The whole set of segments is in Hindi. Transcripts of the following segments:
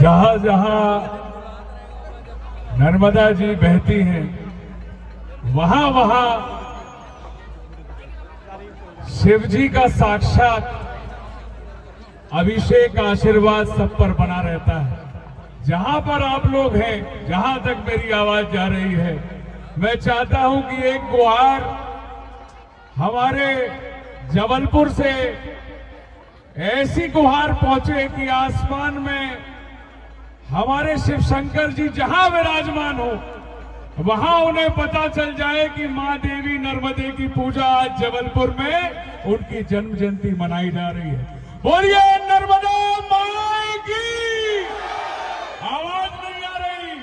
जहां जहां नर्मदा जी बहती हैं वहां वहां शिव जी का साक्षात अभिषेक आशीर्वाद सब पर बना रहता है। जहां पर आप लोग हैं, जहां तक मेरी आवाज जा रही है, मैं चाहता हूं कि एक गुहार हमारे जबलपुर से ऐसी गुहार पहुंचे कि आसमान में हमारे शिव शंकर जी जहां विराजमान हो वहां उन्हें पता चल जाए कि मां देवी नर्मदे की पूजा आज जबलपुर में उनकी जन्म जयंती मनाई जा रही है। बोलिए नर्मदा माई की। आवाज नहीं आ रही,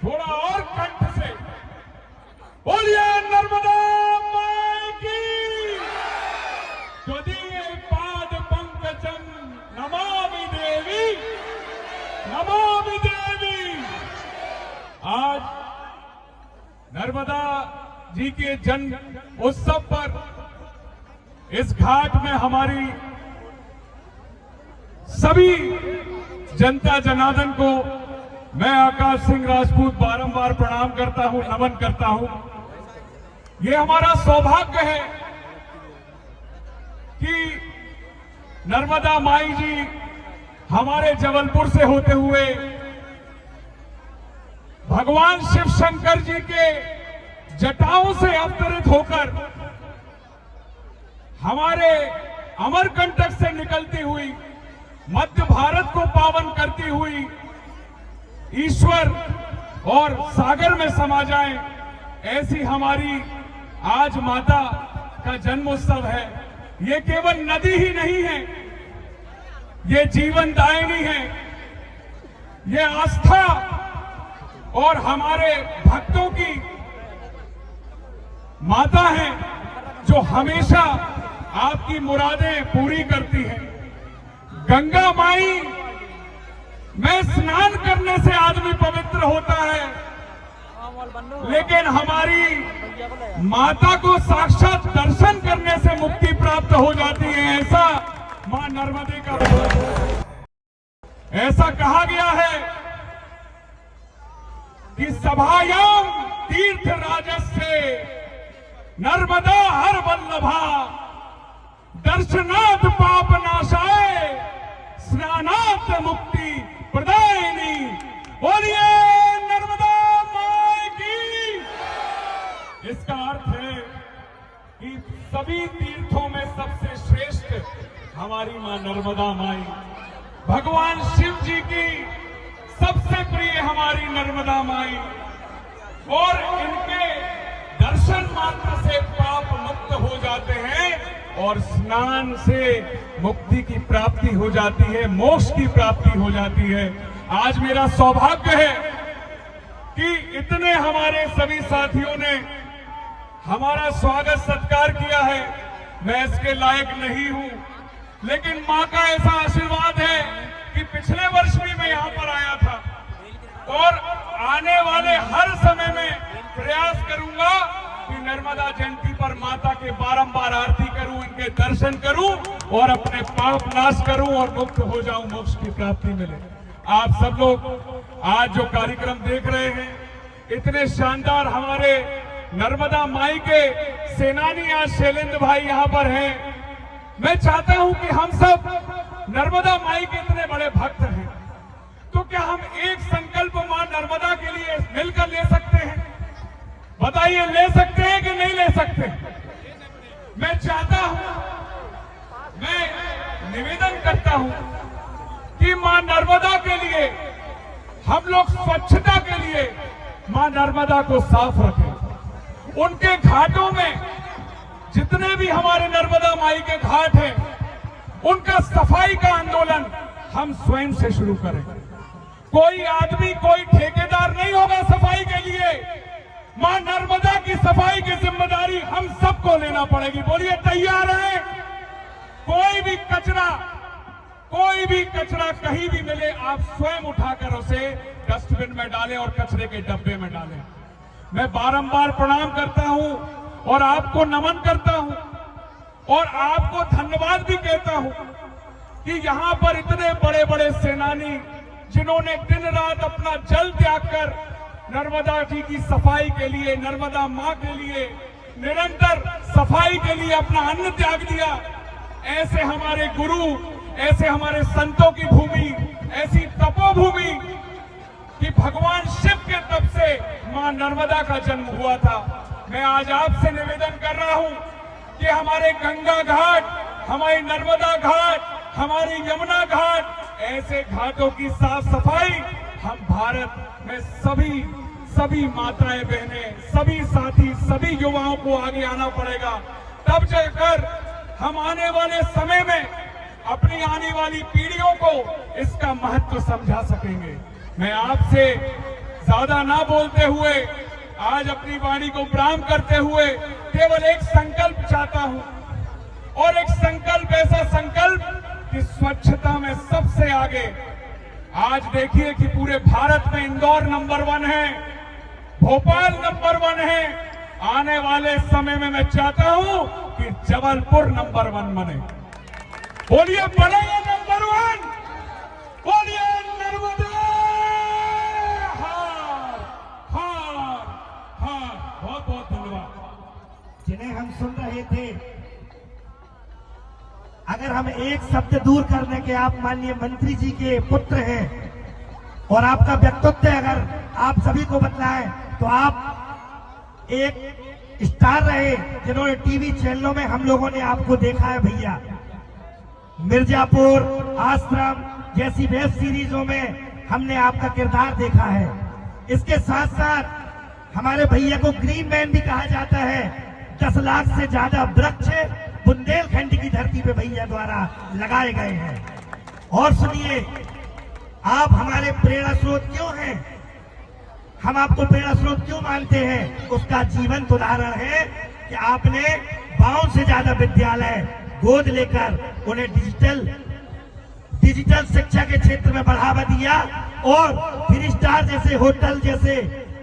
थोड़ा और कंठ से बोलिए नर्मदा माई की। त्वदीय पाद पंकजम नमामि देवी, नमामि देवी। आज नर्मदा जी के जन्म उत्सव पर इस घाट में हमारी सभी जनता जनार्दन को मैं आकाश सिंह राजपूत बारंबार प्रणाम करता हूं, नमन करता हूं। ये हमारा सौभाग्य है कि नर्मदा माई जी हमारे जबलपुर से होते हुए भगवान शिव शंकर जी के जटाओं से अवतरित होकर हमारे अमरकंटक से निकलती हुई मध्य भारत को पावन करती हुई ईश्वर और सागर में समा जाए, ऐसी हमारी आज माता का जन्मोत्सव है। ये केवल नदी ही नहीं है, ये जीवनदायिनी है, ये आस्था और हमारे भक्तों की माता है जो हमेशा आपकी मुरादें पूरी करती है। गंगा माई में स्नान करने से आदमी पवित्र होता है, लेकिन हमारी माता को साक्षात दर्शन करने से मुक्ति प्राप्त हो जाती है। ऐसा मां नर्मदे का ऐसा कहा गया है कि सभायाम तीर्थ राजस्य नर्मदा हर वल्लभा दर्शनाथ पाप नाशाय स्नानाथ मुक्ति प्रदायिनी। बोलिए नर्मदा माई की। इसका अर्थ है कि सभी तीर्थों में सबसे श्रेष्ठ हमारी मां नर्मदा माई, भगवान शिव जी की सबसे प्रिय हमारी नर्मदा माई, और इनके दर्शन मात्र से पाप मुक्त हो जाते हैं और स्नान से मुक्ति की प्राप्ति हो जाती है, मोक्ष की प्राप्ति हो जाती है। आज मेरा सौभाग्य है कि इतने हमारे सभी साथियों ने हमारा स्वागत सत्कार किया है। मैं इसके लायक नहीं हूं, लेकिन मां का ऐसा आशीर्वाद है कि पिछले वर्ष भी मैं यहां पर आया था और आने वाले हर समय में प्रयास करूंगा कि नर्मदा जयंती पर माता के बारंबार आरती करूं, इनके दर्शन करूं और अपने पाप नाश करूं और मुक्त हो जाऊं, मोक्ष की प्राप्ति मिले। आप सब लोग आज जो कार्यक्रम देख रहे हैं, इतने शानदार हमारे नर्मदा माई के सेनानी आज शैलेंद्र भाई यहां पर हैं। मैं चाहता हूं कि हम सब नर्मदा माई के इतने बड़े भक्त हैं, तो क्या हम एक संकल्प मां नर्मदा के लिए मिलकर ले सकते हैं? बताइए, ले सकते हैं कि नहीं ले सकते? मैं चाहता हूं, मैं निवेदन करता हूं कि मां नर्मदा के लिए हम लोग स्वच्छता के लिए मां नर्मदा को साफ रखें। उनके घाटों में जितने भी हमारे नर्मदा माई के घाट हैं, उनका सफाई का आंदोलन हम स्वयं से शुरू करें। कोई आदमी, कोई ठेकेदार नहीं होगा सफाई के लिए। मां नर्मदा की सफाई की जिम्मेदारी हम सबको लेना पड़ेगी। बोलिए, तैयार हैं? कोई भी कचरा कहीं भी मिले, आप स्वयं उठाकर उसे डस्टबिन में डालें और कचरे के डब्बे में डालें। मैं बारंबार प्रणाम करता हूं और आपको नमन करता हूं और आपको धन्यवाद भी कहता हूं कि यहां पर इतने बड़े बड़े सेनानी जिन्होंने दिन रात अपना जल त्याग कर नर्मदा जी की सफाई के लिए, नर्मदा मां के लिए, निरंतर सफाई के लिए अपना अन्न त्याग दिया। ऐसे हमारे गुरु, ऐसे हमारे संतों की भूमि, ऐसी तपोभूमि कि भगवान शिव के तप से मां नर्मदा का जन्म हुआ था। मैं आज आपसे निवेदन कर रहा हूं कि हमारे गंगा घाट, हमारी नर्मदा घाट, हमारी यमुना घाट, ऐसे घाटों की साफ सफाई हम भारत में सभी माताएं बहनें, सभी साथी, सभी युवाओं को आगे आना पड़ेगा। तब जाकर हम आने वाले समय में अपनी आने वाली पीढ़ियों को इसका महत्व समझा सकेंगे। मैं आपसे ज्यादा ना बोलते हुए, आज अपनी वाणी को विराम करते हुए केवल एक संकल्प चाहता हूं, और एक संकल्प, ऐसा संकल्प कि स्वच्छता में सबसे आगे। आज देखिए कि पूरे भारत में इंदौर नंबर 1 है, भोपाल नंबर 1 है। आने वाले समय में मैं चाहता हूं कि जबलपुर नंबर 1 बने। बोलिए, बनेगा नंबर 1, बोलिए नर्मदा हार हार हार। बहुत बहुत धन्यवाद। जिन्हें हम सुन रहे थे, अगर हम एक शब्द दूर करने के, आप माननीय मंत्री जी के पुत्र हैं और आपका व्यक्तित्व अगर आप सभी को बतलाएं तो आप एक स्टार रहे, जिन्होंने टीवी चैनलों में हम लोगों ने आपको देखा है भैया। मिर्जापुर, आश्रम जैसी वेब सीरीजों में हमने आपका किरदार देखा है। इसके साथ साथ हमारे भैया को ग्रीन मैन भी कहा जाता है। 10 लाख से ज्यादा वृक्ष बुंदेलखंड की धरती पे भैया द्वारा लगाए गए हैं। और सुनिए, आप हमारे प्रेरणा स्रोत क्यों हैं? हम आपको प्रेरणा स्रोत क्यों मानते हैं? उसका जीवंत उदाहरण है कि आपने 52 से ज्यादा विद्यालय गोद लेकर उन्हें डिजिटल शिक्षा के क्षेत्र में बढ़ावा दिया और 3 स्टार जैसे होटल जैसे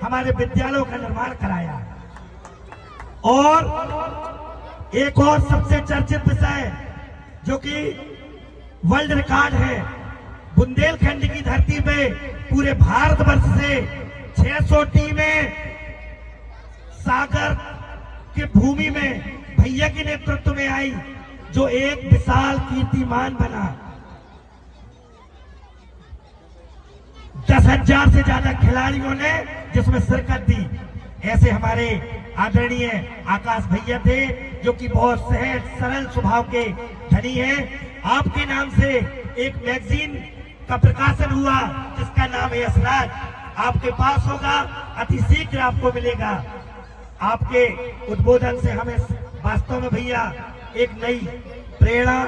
हमारे विद्यालयों का निर्माण कराया। और एक और सबसे चर्चित विषय जो कि वर्ल्ड रिकॉर्ड है, बुंदेलखंड की धरती पे पूरे भारतवर्ष से 600 टीमें सागर की भूमि में भैया के नेतृत्व में आई, जो एक विशाल कीर्तिमान बना। 10,000 से ज्यादा खिलाड़ियों ने जिसमें शिरकत दी। ऐसे हमारे आदरणीय आकाश भैया थे, जो कि बहुत सहज सरल स्वभाव के धनी हैं। आपके नाम से एक मैगजीन का प्रकाशन हुआ जिसका नाम है यशराज, आपके पास होगा, अति शीघ्र आपको मिलेगा। आपके उद्बोधन से हमें वास्तव में भैया एक नई प्रेरणा